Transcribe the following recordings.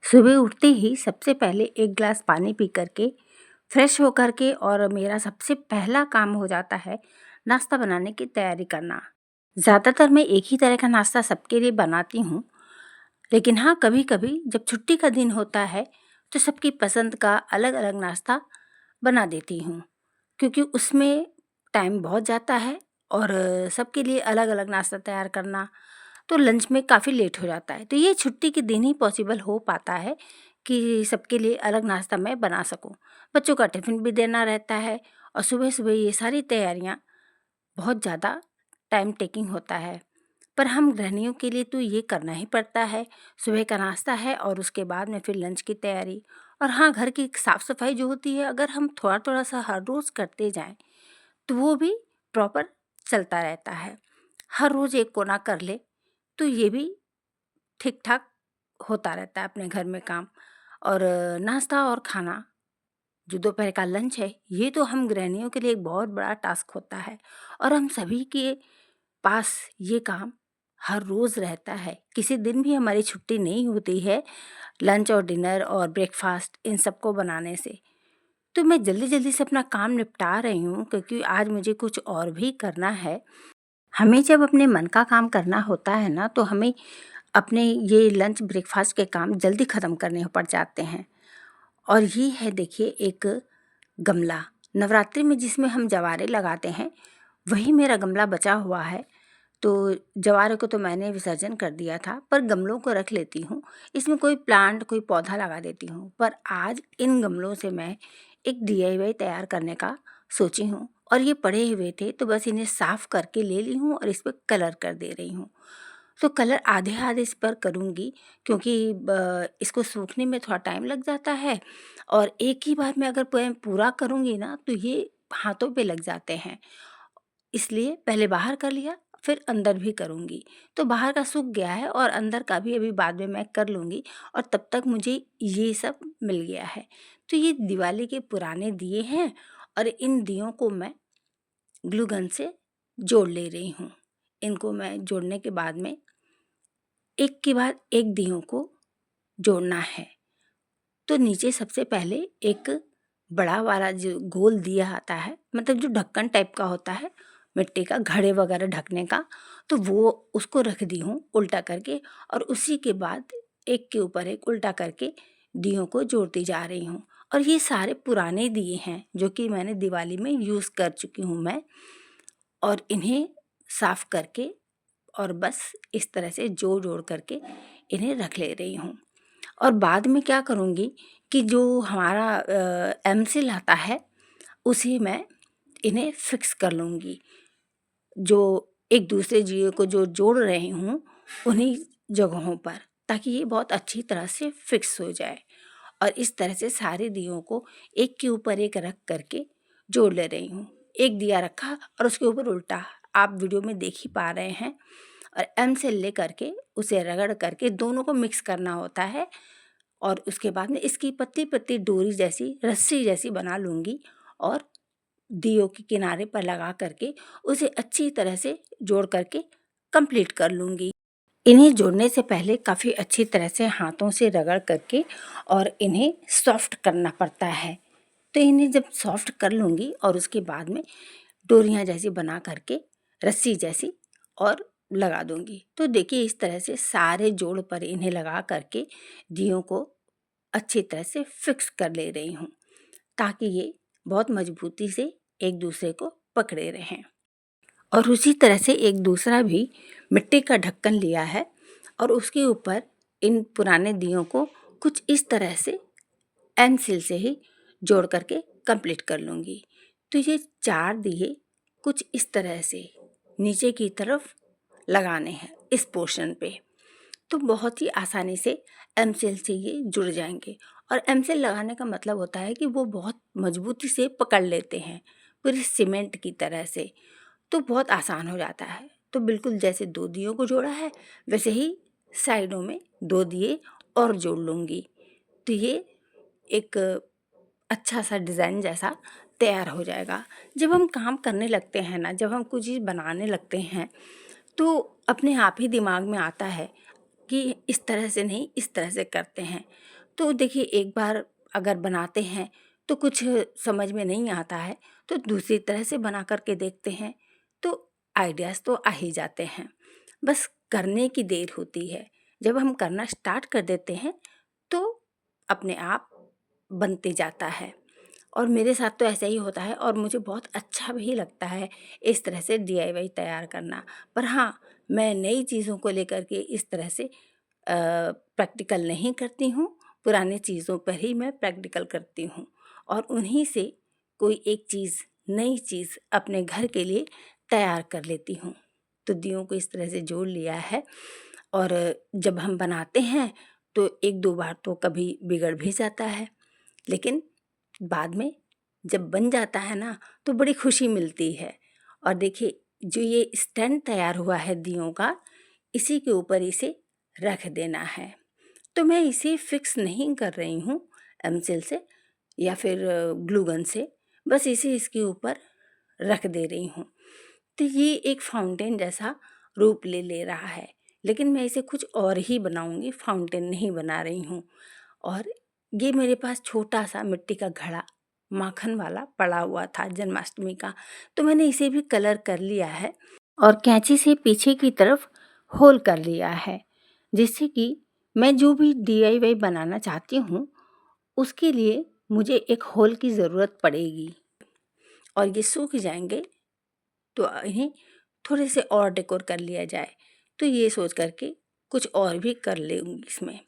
सुबह उठते ही सबसे पहले एक ग्लास पानी पी कर के फ्रेश हो कर के और मेरा सबसे पहला काम हो जाता है नाश्ता बनाने की तैयारी करना। ज़्यादातर मैं एक ही तरह का नाश्ता सबके लिए बनाती हूँ, लेकिन हाँ, कभी-कभी जब छुट्टी का दिन होता है तो सबकी पसंद का अलग-अलग नाश्ता बना देती हूँ, क्योंकि उसमें टाइम बहुत जाता है और सबके लिए अलग-अलग नाश्ता तैयार करना तो लंच में काफ़ी लेट हो जाता है। तो ये छुट्टी के दिन ही पॉसिबल हो पाता है कि सबके लिए अलग नाश्ता मैं बना सकूँ। बच्चों का टिफ़िन भी देना रहता है और सुबह-सुबह ये सारी तैयारियाँ बहुत ज़्यादा टाइम टेकिंग होता है। पर हम गृहिणियों के लिए तो ये करना ही पड़ता है। सुबह का नाश्ता है और उसके बाद में फिर लंच की तैयारी। और हाँ, घर की साफ़-सफ़ाई जो होती है, अगर हम थोड़ा-थोड़ा सा हर रोज़ करते जाएँ तो वो भी प्रॉपर चलता रहता है। हर रोज़ एक कोना कर ले तो ये भी ठीक-ठाक होता रहता है अपने घर में काम। और नाश्ता और खाना जो दोपहर का लंच है, ये तो हम गृहिणियों के लिए एक बहुत बड़ा टास्क होता है और हम सभी के पास ये काम हर रोज़ रहता है। किसी दिन भी हमारी छुट्टी नहीं होती है लंच और डिनर और ब्रेकफ़ास्ट इन सबको बनाने से। तो मैं जल्दी-जल्दी से अपना काम निपटा रही हूँ, क्योंकि आज मुझे कुछ और भी करना है। हमें जब अपने मन का काम करना होता है ना, तो हमें अपने ये लंच ब्रेकफ़ास्ट के काम जल्दी ख़त्म करने पड़ जाते हैं। और ये है देखिए एक गमला, नवरात्रि में जिसमें हम जवारे लगाते हैं, वही मेरा गमला बचा हुआ है। तो जवारे को तो मैंने विसर्जन कर दिया था, पर गमलों को रख लेती हूँ। इसमें कोई प्लांट, कोई पौधा लगा देती हूँ। पर आज इन गमलों से मैं एक डीआईवाई तैयार करने का सोची हूँ और ये पड़े हुए थे, तो बस इन्हें साफ़ करके ले ली हूँ और इस पे कलर कर दे रही हूँ। तो कलर आधे-आधे इस पर करूँगी, क्योंकि इसको सूखने में थोड़ा टाइम लग जाता है और एक ही बार में अगर मैं पूरा करूँगी ना, तो ये हाथों पे लग जाते हैं। इसलिए पहले बाहर कर लिया, फिर अंदर भी करूँगी। तो बाहर का सूख गया है और अंदर का भी अभी बाद में मैं कर लूँगी और तब तक मुझे ये सब मिल गया है। तो ये दिवाली के पुराने दिए हैं और इन दियों को मैं ग्लू गन से जोड़ ले रही हूँ। इनको मैं जोड़ने के बाद में एक के बाद एक दियों को जोड़ना है। तो नीचे सबसे पहले एक बड़ा वाला जो गोल दिया आता है, मतलब जो ढक्कन टाइप का होता है, मिट्टी का घड़े वगैरह ढकने का, तो वो उसको रख दी हूँ उल्टा करके और उसी के बाद एक के ऊपर एक उल्टा करके दियों को जोड़ती जा रही हूँ। और ये सारे पुराने दिए हैं जो कि मैंने दिवाली में यूज़ कर चुकी हूँ मैं, और इन्हें साफ़ करके और बस इस तरह से जोड़-जोड़ करके इन्हें रख ले रही हूँ। और बाद में क्या करूँगी कि जो हमारा एमसिल आता है, उसी में इन्हें फ़िक्स कर लूँगी। जो एक दूसरे जीव को जो जोड़ रही हूँ, उन्हीं जगहों पर, ताकि ये बहुत अच्छी तरह से फ़िक्स हो जाए। और इस तरह से सारे दियों को एक के ऊपर एक रख करके जोड़ ले रही हूँ। एक दिया रखा और उसके ऊपर उल्टा, आप वीडियो में देख ही पा रहे हैं। और एमसिल ले करके उसे रगड़ करके दोनों को मिक्स करना होता है और उसके बाद में इसकी पतली-पतली डोरी जैसी, रस्सी जैसी बना लूँगी और दियों के किनारे पर लगा करके उसे अच्छी तरह से जोड़ करके कंप्लीट कर लूँगी। इन्हें जोड़ने से पहले काफ़ी अच्छी तरह से हाथों से रगड़ करके और इन्हें सॉफ्ट करना पड़ता है। तो इन्हें जब सॉफ्ट कर लूँगी और उसके बाद में डोरियाँ जैसी बना करके रस्सी जैसी और लगा दूँगी। तो देखिए इस तरह से सारे जोड़ पर इन्हें लगा करके दियों को अच्छी तरह से फिक्स कर ले रही हूँ, ताकि ये बहुत मज़बूती से एक दूसरे को पकड़े रहें। और उसी तरह से एक दूसरा भी मिट्टी का ढक्कन लिया है और उसके ऊपर इन पुराने दियों को कुछ इस तरह से एमसिल से ही जोड़ करके कंप्लीट कर लूँगी। तो ये 4 दिए कुछ इस तरह से नीचे की तरफ लगाने हैं इस पोर्शन पे। तो बहुत ही आसानी से एमसिल से ये जुड़ जाएंगे। और एमसिल लगाने का मतलब होता है कि वो बहुत मजबूती से पकड़ लेते हैं, पूरी सीमेंट की तरह से। तो बहुत आसान हो जाता है। तो बिल्कुल जैसे 2 दियों को जोड़ा है, वैसे ही साइडों में 2 दिए और जोड़ लूँगी। तो ये एक अच्छा सा डिज़ाइन जैसा तैयार हो जाएगा। जब हम काम करने लगते हैं ना, जब हम कुछ चीज़ बनाने लगते हैं, तो अपने आप ही दिमाग में आता है कि इस तरह से नहीं, इस तरह से करते हैं। तो देखिए एक बार अगर बनाते हैं तो कुछ समझ में नहीं आता है तो दूसरी तरह से बना कर के देखते हैं तो आइडियाज़ तो आ ही जाते हैं। बस करने की देर होती है। जब हम करना स्टार्ट कर देते हैं तो अपने आप बनते जाता है। और मेरे साथ तो ऐसा ही होता है और मुझे बहुत अच्छा भी लगता है इस तरह से डीआईवाई तैयार करना। पर हाँ, मैं नई चीज़ों को लेकर के इस तरह से प्रैक्टिकल नहीं करती हूँ, पुरानी चीज़ों पर ही मैं प्रैक्टिकल करती हूँ और उन्हीं से कोई एक चीज़, नई चीज़ अपने घर के लिए तैयार कर लेती हूँ। तो दियों को इस तरह से जोड़ लिया है और जब हम बनाते हैं तो 1-2 बार तो कभी बिगड़ भी जाता है, लेकिन बाद में जब बन जाता है ना तो बड़ी खुशी मिलती है। और देखिए जो ये स्टैंड तैयार हुआ है दियों का, इसी के ऊपर इसे रख देना है। तो मैं इसे फिक्स नहीं कर रही हूँ एमसिल से या फिर ग्लू गन से, बस इसे इसके ऊपर रख दे रही हूँ। तो ये एक फाउंटेन जैसा रूप ले ले रहा है, लेकिन मैं इसे कुछ और ही बनाऊँगी, फाउंटेन नहीं बना रही हूँ। और ये मेरे पास छोटा-सा मिट्टी का घड़ा माखन वाला पड़ा हुआ था जन्माष्टमी का, तो मैंने इसे भी कलर कर लिया है और कैंची से पीछे की तरफ होल कर लिया है, जिससे कि मैं जो भी डीआईवाई बनाना चाहती हूँ, उसके लिए मुझे एक होल की ज़रूरत पड़ेगी। और ये सूख जाएँगे तो इन्हें थोड़े से और डेकोर कर लिया जाए। तो ये सोच कर के कुछ और भी कर लूँगी इसमें।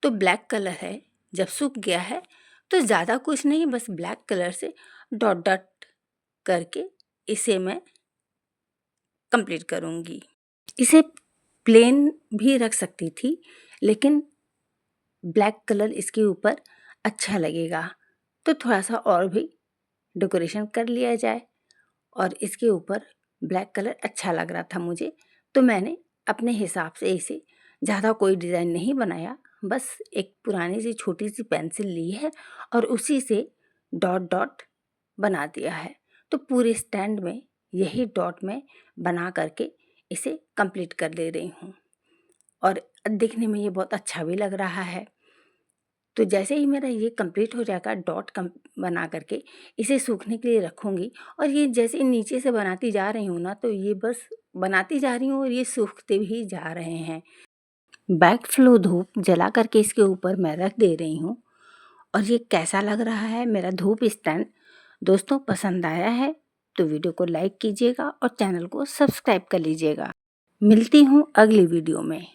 तो ब्लैक कलर है, जब सूख गया है तो ज़्यादा कुछ नहीं, बस ब्लैक कलर से डॉट डॉट करके इसे मैं कंप्लीट करूँगी। इसे प्लेन भी रख सकती थी, लेकिन ब्लैक कलर इसके ऊपर अच्छा लगेगा, तो थोड़ा-सा और भी डेकोरेशन कर लिया जाए। और इसके ऊपर ब्लैक कलर अच्छा लग रहा था मुझे, तो मैंने अपने हिसाब से इसे ज़्यादा कोई डिज़ाइन नहीं बनाया, बस एक पुरानी सी छोटी-सी पेंसिल ली है और उसी से डॉट डॉट बना दिया है। तो पूरे स्टैंड में यही डॉट मैं बना करके इसे कंप्लीट कर ले रही हूँ और दिखने में ये बहुत अच्छा भी लग रहा है। तो जैसे ही मेरा ये कंप्लीट हो जाएगा डॉट कम बना करके इसे सूखने के लिए रखूँगी और ये जैसे नीचे से बनाती जा रही हूँ ना, तो ये बस बनाती जा रही हूँ और ये सूखते भी जा रहे हैं। बैक फ्लो धूप जला करके इसके ऊपर मैं रख दे रही हूँ और ये कैसा लग रहा है मेरा धूप स्टैंड। दोस्तों पसंद आया है तो वीडियो को लाइक कीजिएगा और चैनल को सब्सक्राइब कर लीजिएगा। मिलती हूँ अगली वीडियो में।